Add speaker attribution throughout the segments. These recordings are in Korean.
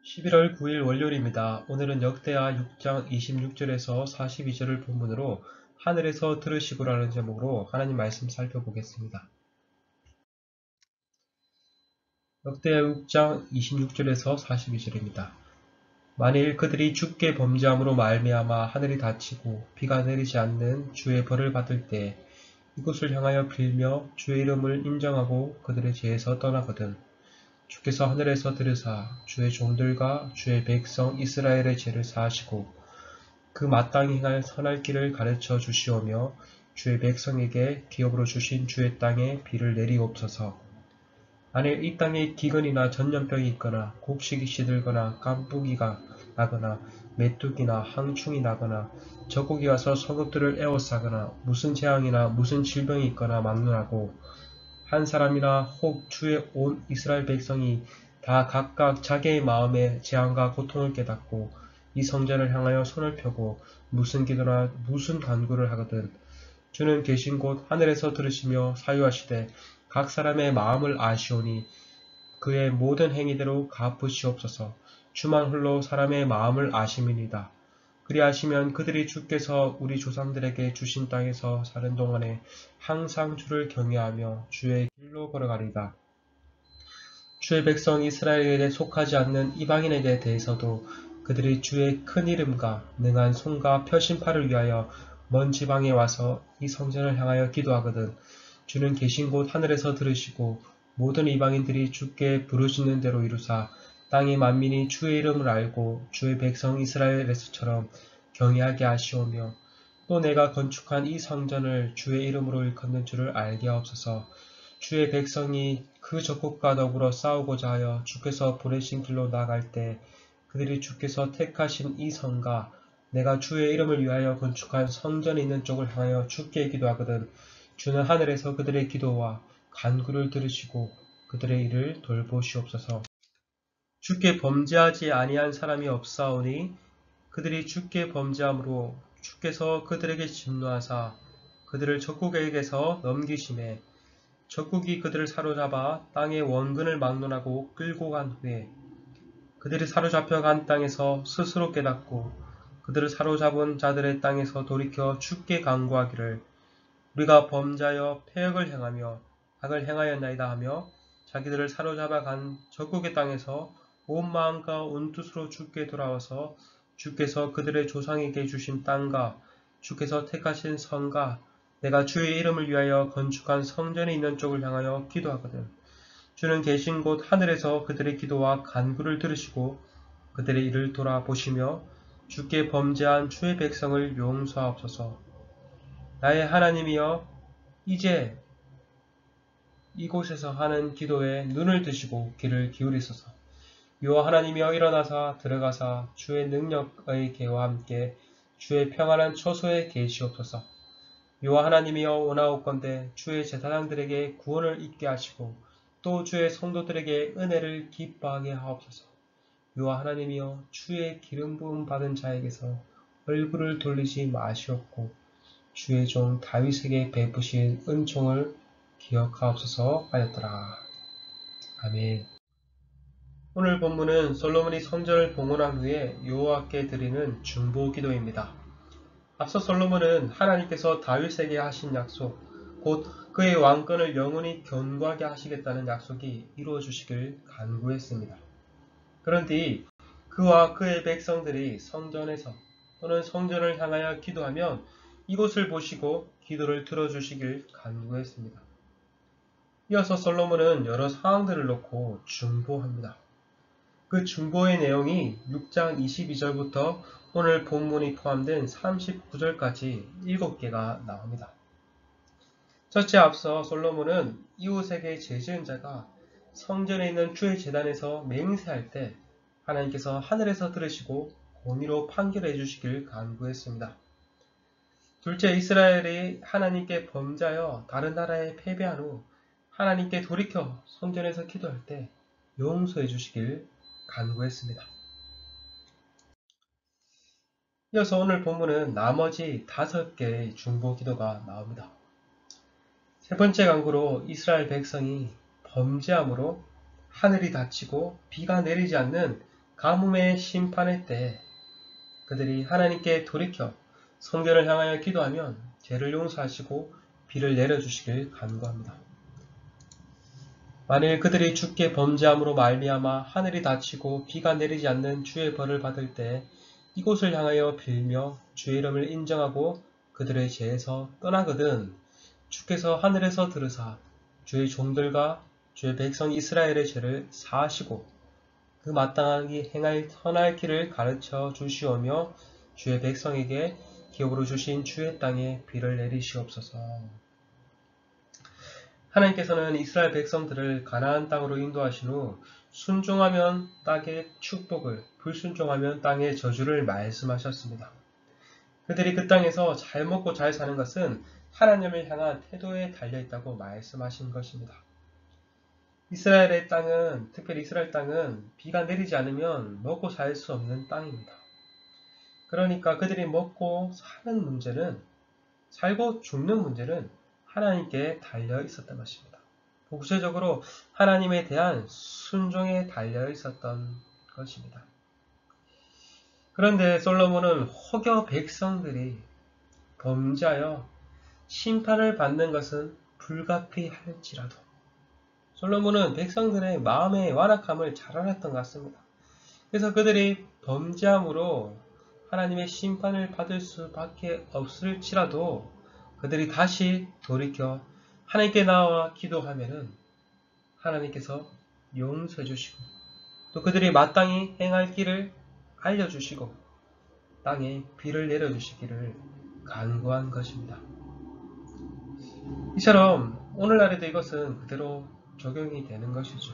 Speaker 1: 11월 9일 월요일입니다. 오늘은 역대하 6장 26절에서 42절을 본문으로 하늘에서 들으시고라는 제목으로 하나님 말씀 살펴보겠습니다. 역대하 6장 26절에서 42절입니다. 만일 그들이 주께 범죄함으로 말미암아 하늘이 닫히고 비가 내리지 않는 주의 벌을 받을 때 이곳을 향하여 빌며 주의 이름을 인정하고 그들의 죄에서 떠나거든 주께서 하늘에서 들으사 주의 종들과 주의 백성 이스라엘의 죄를 사하시고 그 마땅히 행할 선할 길을 가르쳐 주시오며 주의 백성에게 기업으로 주신 주의 땅에 비를 내리옵소서. 만일 이 땅에 기근이나 전염병이 있거나 곡식이 시들거나 깐부기가 나거나 메뚜기나 항충이 나거나 적국이 와서 성읍들을 에워싸거나 무슨 재앙이나 무슨 질병이 있거나 막론하고 한 사람이나 혹 주의 온 이스라엘 백성이 다 각각 자기의 마음에 재앙과 고통을 깨닫고 이 성전을 향하여 손을 펴고 무슨 기도나 무슨 간구를 하거든 주는 계신 곳 하늘에서 들으시며 사유하시되 각 사람의 마음을 아시오니 그의 모든 행위대로 갚으시옵소서. 주만 홀로 사람의 마음을 아심이니이다. 그리하시면 그들이 주께서 우리 조상들에게 주신 땅에서 사는 동안에 항상 주를 경외하며 주의 길로 걸어가리다. 주의 백성 이스라엘에 속하지 않는 이방인에게 대해서도 그들이 주의 큰 이름과 능한 손과 표심팔을 위하여 먼 지방에 와서 이 성전을 향하여 기도하거든 주는 계신 곳 하늘에서 들으시고 모든 이방인들이 주께 부르시는 대로 이루사 땅의 만민이 주의 이름을 알고 주의 백성 이스라엘에서처럼 경외하게 하시오며 또 내가 건축한 이 성전을 주의 이름으로 일컫는 줄을 알게 하옵소서. 주의 백성이 그 적국과 더불어 싸우고자 하여 주께서 보내신 길로 나아갈 때 그들이 주께서 택하신 이 성과 내가 주의 이름을 위하여 건축한 성전이 있는 쪽을 향하여 주께 기도하거든 주는 하늘에서 그들의 기도와 간구를 들으시고 그들의 일을 돌보시옵소서. 주께 범죄하지 아니한 사람이 없사오니 그들이 주께 범죄함으로 주께서 그들에게 진노하사 그들을 적국에게서 넘기심에 적국이 그들을 사로잡아 땅의 원근을 막론하고 끌고 간 후에 그들이 사로잡혀 간 땅에서 스스로 깨닫고 그들을 사로잡은 자들의 땅에서 돌이켜 주께 간구하기를 우리가 범죄하여 패역을 행하며 악을 행하였나이다 하며 자기들을 사로잡아 간 적국의 땅에서 온 마음과 온 뜻으로 주께 돌아와서 주께서 그들의 조상에게 주신 땅과 주께서 택하신 성과 내가 주의 이름을 위하여 건축한 성전이 있는 쪽을 향하여 기도하거든. 주는 계신 곳 하늘에서 그들의 기도와 간구를 들으시고 그들의 일을 돌아보시며 주께 범죄한 주의 백성을 용서하옵소서. 나의 하나님이여 이제 이곳에서 하는 기도에 눈을 드시고 귀를 기울이소서. 여호와 하나님이여 일어나사 들어가사 주의 능력의 계와 함께 주의 평안한 처소에 계시옵소서. 여호와 하나님이여 원하옵건대 주의 제사장들에게 구원을 있게 하시고 또 주의 성도들에게 은혜를 기뻐하게 하옵소서. 여호와 하나님이여 주의 기름 부음 받은 자에게서 얼굴을 돌리지 마시옵고 주의 종 다윗에게 베푸신 은총을 기억하옵소서 하였더라. 아멘. 오늘 본문은 솔로몬이 성전을 봉헌한 후에 여호와께 드리는 중보 기도입니다. 앞서 솔로몬은 하나님께서 다윗에게 하신 약속, 곧 그의 왕권을 영원히 견고하게 하시겠다는 약속이 이루어지시길 간구했습니다. 그런데 그와 그의 백성들이 성전에서 또는 성전을 향하여 기도하면 이곳을 보시고 기도를 들어주시길 간구했습니다. 이어서 솔로몬은 여러 상황들을 놓고 중보합니다. 그 중보의 내용이 6장 22절부터 오늘 본문이 포함된 39절까지 7개가 나옵니다. 첫째 앞서 솔로몬은 이웃에게 죄지은 자가 성전에 있는 주의 제단에서 맹세할 때 하나님께서 하늘에서 들으시고 공의로 판결해 주시길 간구했습니다. 둘째 이스라엘이 하나님께 범죄하여 다른 나라에 패배한 후 하나님께 돌이켜 성전에서 기도할 때 용서해 주시길 간구했습니다. 이어서 오늘 본문은 나머지 5개의 중보 기도가 나옵니다. 세 번째 간구로 이스라엘 백성이 범죄함으로 하늘이 닫히고 비가 내리지 않는 가뭄의 심판의 때에 그들이 하나님께 돌이켜 성전을 향하여 기도하면 죄를 용서하시고 비를 내려주시길 간구합니다. 만일 그들이 주께 범죄함으로 말미암아 하늘이 닫히고 비가 내리지 않는 주의 벌을 받을 때 이곳을 향하여 빌며 주의 이름을 인정하고 그들의 죄에서 떠나거든 주께서 하늘에서 들으사 주의 종들과 주의 백성 이스라엘의 죄를 사하시고 그 마땅하게 행할 선할 길을 가르쳐 주시오며 주의 백성에게 기업으로 주신 주의 땅에 비를 내리시옵소서. 하나님께서는 이스라엘 백성들을 가나안 땅으로 인도하신 후 순종하면 땅의 축복을, 불순종하면 땅의 저주를 말씀하셨습니다. 그들이 그 땅에서 잘 먹고 잘 사는 것은 하나님을 향한 태도에 달려있다고 말씀하신 것입니다. 이스라엘의 땅은, 특별히 이스라엘 땅은 비가 내리지 않으면 먹고 살 수 없는 땅입니다. 그러니까 그들이 먹고 사는 문제는, 살고 죽는 문제는 하나님께 달려 있었던 것입니다. 구체적으로 하나님에 대한 순종에 달려 있었던 것입니다. 그런데 솔로몬은 혹여 백성들이 범죄하여 심판을 받는 것은 불가피할지라도 솔로몬은 백성들의 마음의 완악함을 잘 알았던 것 같습니다. 그래서 그들이 범죄함으로 하나님의 심판을 받을 수밖에 없을지라도 그들이 다시 돌이켜 하나님께 나와 기도하면은 하나님께서 용서해 주시고 또 그들이 마땅히 행할 길을 알려주시고 땅에 비를 내려주시기를 간구한 것입니다. 이처럼 오늘날에도 이것은 그대로 적용이 되는 것이죠.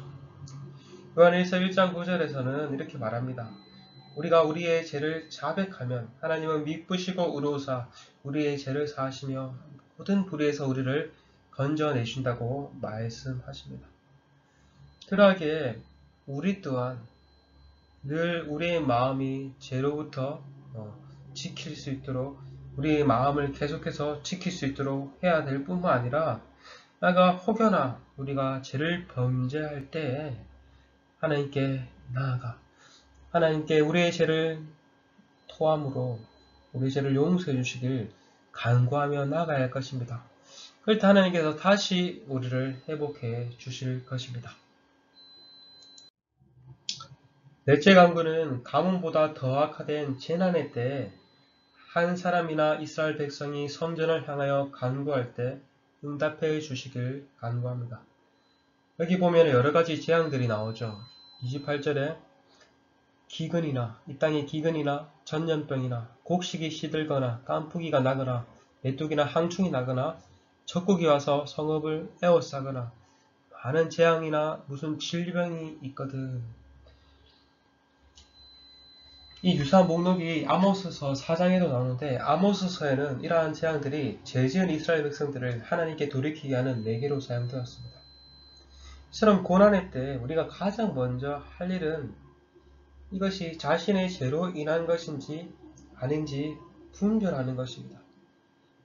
Speaker 1: 요한일서 1장 9절에서는 이렇게 말합니다. 우리가 우리의 죄를 자백하면 하나님은 미쁘시고 의로우사 우리의 죄를 사하시며 모든 불의에서 우리를 건져내신다고 말씀하십니다. 그러하기에 우리 또한 늘 우리의 마음이 죄로부터 지킬 수 있도록 우리의 마음을 계속해서 지킬 수 있도록 해야 될 뿐만 아니라 나가 혹여나 우리가 죄를 범죄할 때에 하나님께 나아가 하나님께 우리의 죄를 토함으로 우리의 죄를 용서해 주시길 간구하며 나아가야 할 것입니다. 그럴 때 하나님께서 다시 우리를 회복해 주실 것입니다. 넷째 간구는 가뭄보다 더 악화된 재난의 때에 한 사람이나 이스라엘 백성이 성전을 향하여 간구할 때 응답해 주시길 간구합니다. 여기 보면 여러 가지 재앙들이 나오죠. 28절에 기근이나 이 땅에 기근이나 전염병이나 곡식이 시들거나 깐풍기가 나거나 메뚜기나 항충이 나거나 적국이 와서 성읍을 에워싸거나 많은 재앙이나 무슨 질병이 있거든. 이 유사한 목록이 아모스서 4장에도 나오는데 아모스서에는 이러한 재앙들이 죄 지은 이스라엘 백성들을 하나님께 돌이키게 하는 매개로 사용되었습니다. 이처럼 고난의 때 우리가 가장 먼저 할 일은 이것이 자신의 죄로 인한 것인지 아닌지 분별하는 것입니다.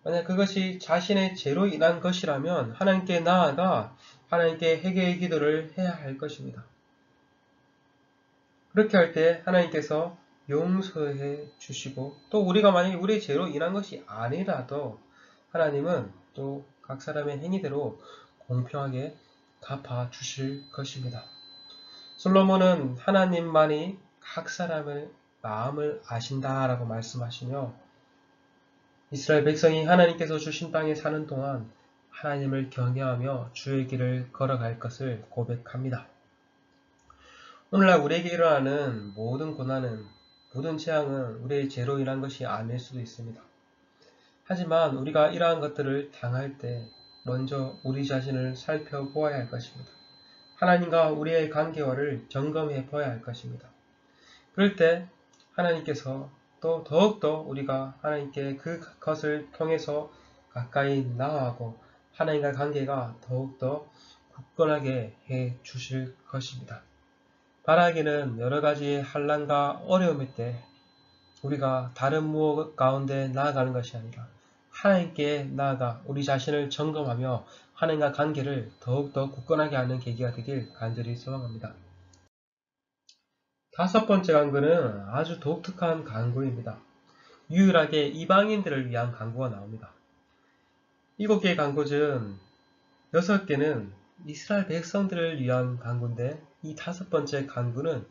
Speaker 1: 만약 그것이 자신의 죄로 인한 것이라면 하나님께 나아가 하나님께 회개의 기도를 해야 할 것입니다. 그렇게 할 때 하나님께서 용서해 주시고 또 우리가 만약에 우리의 죄로 인한 것이 아니라도 하나님은 또 각 사람의 행위대로 공평하게 갚아 주실 것입니다. 솔로몬은 하나님만이 각 사람의 마음을 아신다라고 말씀하시며 이스라엘 백성이 하나님께서 주신 땅에 사는 동안 하나님을 경외하며 주의 길을 걸어갈 것을 고백합니다. 오늘날 우리에게 일어나는 모든 고난은 모든 재앙은 우리의 죄로 인한 것이 아닐 수도 있습니다. 하지만 우리가 이러한 것들을 당할 때 먼저 우리 자신을 살펴보아야 할 것입니다. 하나님과 우리의 관계와를 점검해 보아야 할 것입니다. 그럴 때 하나님께서 또 더욱더 우리가 하나님께 그것을 통해서 가까이 나아가고 하나님과 관계가 더욱더 굳건하게 해 주실 것입니다. 바라기는 여러 가지 환난과 어려움일 때 우리가 다른 무엇 가운데 나아가는 것이 아니라 하나님께 나아가 우리 자신을 점검하며 하나님과 관계를 더욱더 굳건하게 하는 계기가 되길 간절히 소망합니다. 다섯 번째 간구는 아주 독특한 간구입니다. 유일하게 이방인들을 위한 간구가 나옵니다. 일곱 개의 간구 중 여섯 개는 이스라엘 백성들을 위한 간구인데 이 다섯 번째 간구는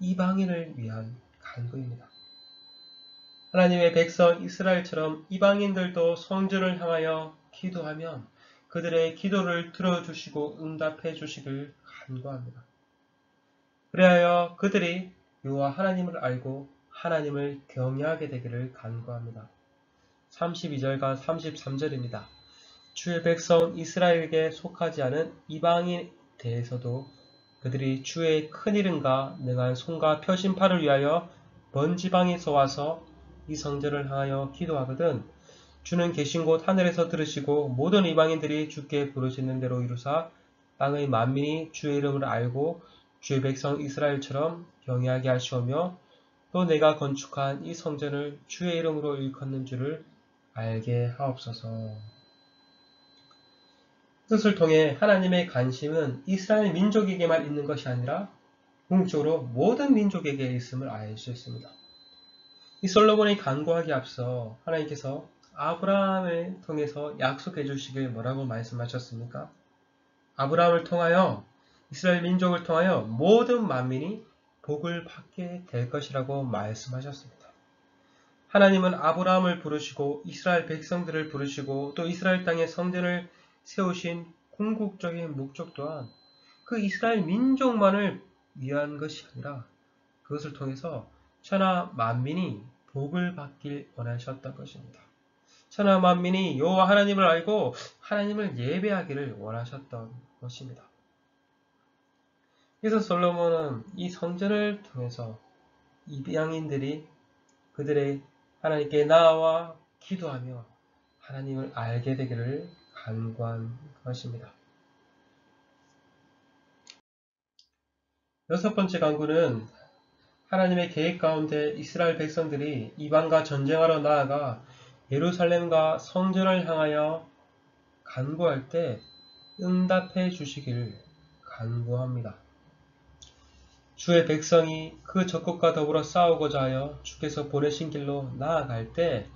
Speaker 1: 이방인을 위한 간구입니다. 하나님의 백성 이스라엘처럼 이방인들도 성전을 향하여 기도하면 그들의 기도를 들어주시고 응답해 주시길 간구합니다. 그리하여 그들이 여호와 하나님을 알고 하나님을 경외하게 되기를 간구합니다. 32절과 33절입니다. 주의 백성 이스라엘에게 속하지 않은 이방인에 대해서도 그들이 주의 큰 이름과 능한 손과 표심팔을 위하여 먼 지방에서 와서 이 성전을 향하여 기도하거든 주는 계신 곳 하늘에서 들으시고 모든 이방인들이 주께 부르시는 대로 이루사 땅의 만민이 주의 이름을 알고 주의 백성 이스라엘처럼 경외하게 하시오며 또 내가 건축한 이 성전을 주의 이름으로 일컫는 줄을 알게 하옵소서. 뜻을 통해 하나님의 관심은 이스라엘 민족에게만 있는 것이 아니라 궁극적으로 모든 민족에게 있음을 알 수 있습니다. 이 솔로몬의 간구하기에 앞서 하나님께서 아브라함을 통해서 약속해 주시길 뭐라고 말씀하셨습니까? 아브라함을 통하여 이스라엘 민족을 통하여 모든 만민이 복을 받게 될 것이라고 말씀하셨습니다. 하나님은 아브라함을 부르시고 이스라엘 백성들을 부르시고 또 이스라엘 땅에 성전을 세우신 궁극적인 목적 또한 그 이스라엘 민족만을 위한 것이 아니라 그것을 통해서 천하 만민이 복을 받길 원하셨던 것입니다. 천하 만민이 여호와 하나님을 알고 하나님을 예배하기를 원하셨던 것입니다. 그래서 솔로몬은 이 성전을 통해서 이방인들이 그들의 하나님께 나아와 기도하며 하나님을 알게 되기를 간구한 것입니다. 여섯 번째 간구는 하나님의 계획 가운데 이스라엘 백성들이 이방과 전쟁하러 나아가 예루살렘과 성전을 향하여 간구할 때 응답해 주시기를 간구합니다. 주의 백성이 그 적국과 더불어 싸우고자 하여 주께서 보내신 길로 나아갈 때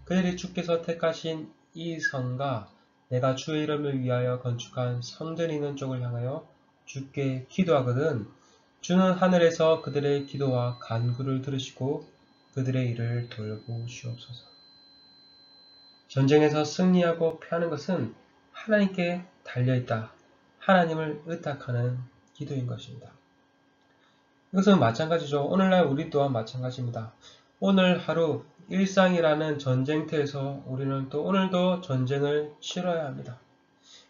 Speaker 1: 그들이 주께서 택하신 이 성과 내가 주의 이름을 위하여 건축한 성전이 있는 쪽을 향하여 주께 기도하거든 주는 하늘에서 그들의 기도와 간구를 들으시고 그들의 일을 돌보시옵소서. 전쟁에서 승리하고 패하는 것은 하나님께 달려있다. 하나님을 의탁하는 기도인 것입니다. 이것은 마찬가지죠. 오늘날 우리 또한 마찬가지입니다. 오늘 하루 일상이라는 전쟁터에서 우리는 또 오늘도 전쟁을 치러야 합니다.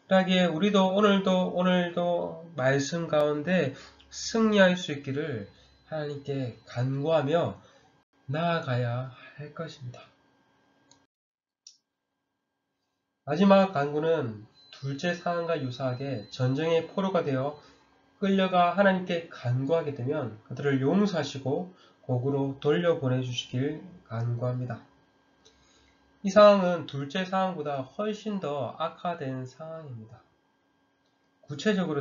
Speaker 1: 그러기에 우리도 오늘도 말씀 가운데 승리할 수 있기를 하나님께 간구하며 나아가야 할 것입니다. 마지막 간구는 둘째 상황과 유사하게 전쟁의 포로가 되어 끌려가 하나님께 간구하게 되면 그들을 용서하시고 곡으로 돌려보내주시길 간구합니다. 이 상황은 둘째 상황보다 훨씬 더 악화된 상황입니다.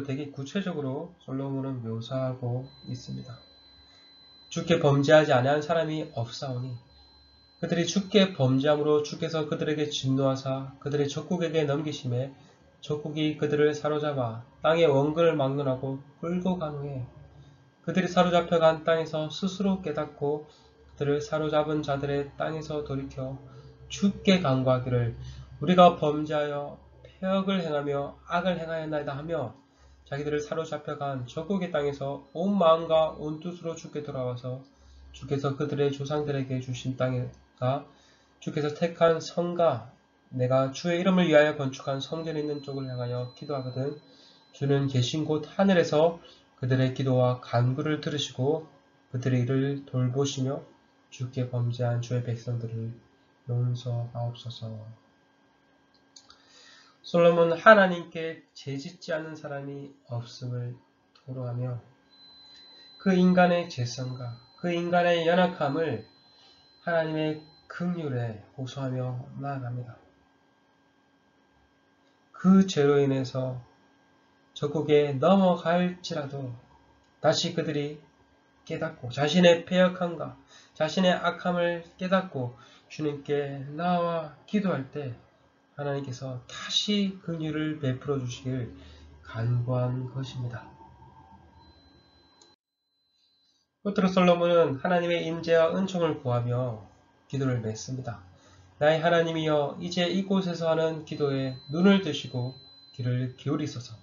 Speaker 1: 되게 구체적으로 솔로몬은 묘사하고 있습니다. 주께 범죄하지 아니한 사람이 없사오니 그들이 주께 범죄함으로 주께서 그들에게 진노하사 그들의 적국에게 넘기심에 적국이 그들을 사로잡아 땅의 원근을 막론하고 끌고 간 후에 그들이 사로잡혀간 땅에서 스스로 깨닫고 그들을 사로잡은 자들의 땅에서 돌이켜 주께 간구하기를 우리가 범죄하여 폐역을 행하며 악을 행하였나이다 하며 자기들을 사로잡혀간 적국의 땅에서 온 마음과 온 뜻으로 주께 돌아와서 주께서 그들의 조상들에게 주신 땅에가 주께서 택한 성가 내가 주의 이름을 위하여 건축한 성전에 있는 쪽을 향하여 기도하거든 주는 계신 곳 하늘에서 그들의 기도와 간구를 들으시고 그들의 일을 돌보시며 주께 범죄한 주의 백성들을 용서하옵소서. 솔로몬은 하나님께 죄짓지 않는 사람이 없음을 토로하며 그 인간의 죄성과 그 인간의 연약함을 하나님의 긍휼에 호소하며 나아갑니다. 그 죄로 인해서 적국에 넘어갈지라도 다시 그들이 깨닫고 자신의 패역함과 자신의 악함을 깨닫고 주님께 나와 기도할 때 하나님께서 다시 긍휼을 베풀어 주시길 간구한 것입니다. 끝으로 솔로몬은 하나님의 임재와 은총을 구하며 기도를 맺습니다. 나의 하나님이여 이제 이곳에서 하는 기도에 눈을 뜨시고 귀를 기울이소서.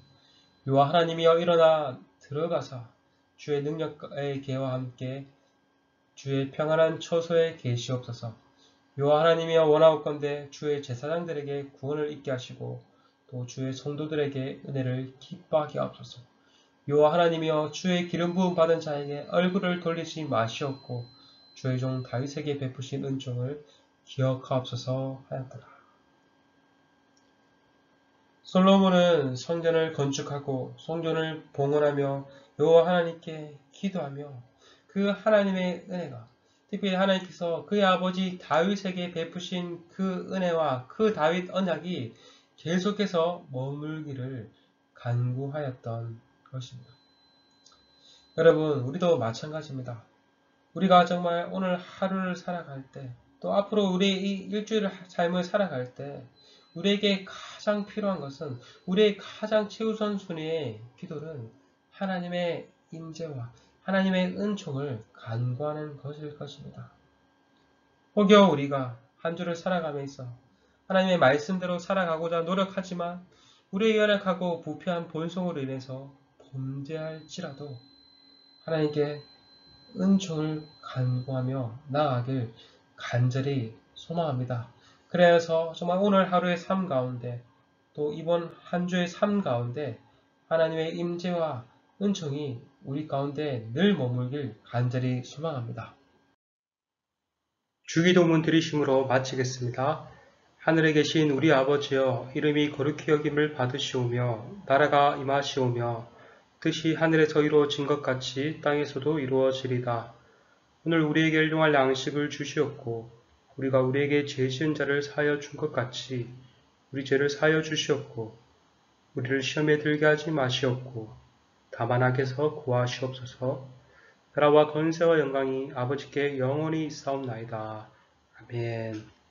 Speaker 1: 여호와 하나님이여 일어나 들어가사 주의 능력의 계와 함께 주의 평안한 처소에 계시옵소서. 여호와 하나님이여 원하옵건대 주의 제사장들에게 구원을 있게 하시고 또 주의 성도들에게 은혜를 기뻐하게 하옵소서. 여호와 하나님이여 주의 기름 부음 받은 자에게 얼굴을 돌리지 마시옵고 주의 종 다윗에게 베푸신 은총을 기억하옵소서 하였더라. 솔로몬은 성전을 건축하고 성전을 봉헌하며 여호와 하나님께 기도하며 그 하나님의 은혜가 특별히 하나님께서 그의 아버지 다윗에게 베푸신 그 은혜와 그 다윗 언약이 계속해서 머물기를 간구하였던 것입니다. 여러분, 우리도 마찬가지입니다. 우리가 정말 오늘 하루를 살아갈 때, 또 앞으로 우리의 이 일주일 삶을 살아갈 때, 우리에게 가장 필요한 것은 우리의 가장 최우선순위의 기도는 하나님의 임재와 하나님의 은총을 간구하는 것일 것입니다. 혹여 우리가 한 주를 살아가면서 하나님의 말씀대로 살아가고자 노력하지만 우리의 연약하고 부패한 본성으로 인해서 범죄할지라도 하나님께 은총을 간구하며 나아가길 간절히 소망합니다. 그래서 정말 오늘 하루의 삶 가운데 또 이번 한 주의 삶 가운데 하나님의 임재와 은총이 우리 가운데 늘 머물길 간절히 소망합니다. 주기도문 드리심으로 마치겠습니다. 하늘에 계신 우리 아버지여 이름이 거룩히 여김을 받으시오며 나라가 임하시오며 뜻이 하늘에서 이루어진 것 같이 땅에서도 이루어지리다. 오늘 우리에게 일용할 양식을 주시옵고 우리가 우리에게 죄 지은 자를 사하여 준 것 같이 우리 죄를 사하여 주시옵고 우리를 시험에 들게 하지 마시옵고 다만 악에서 구하시옵소서. 나라와 권세와 영광이 아버지께 영원히 있사옵나이다. 아멘.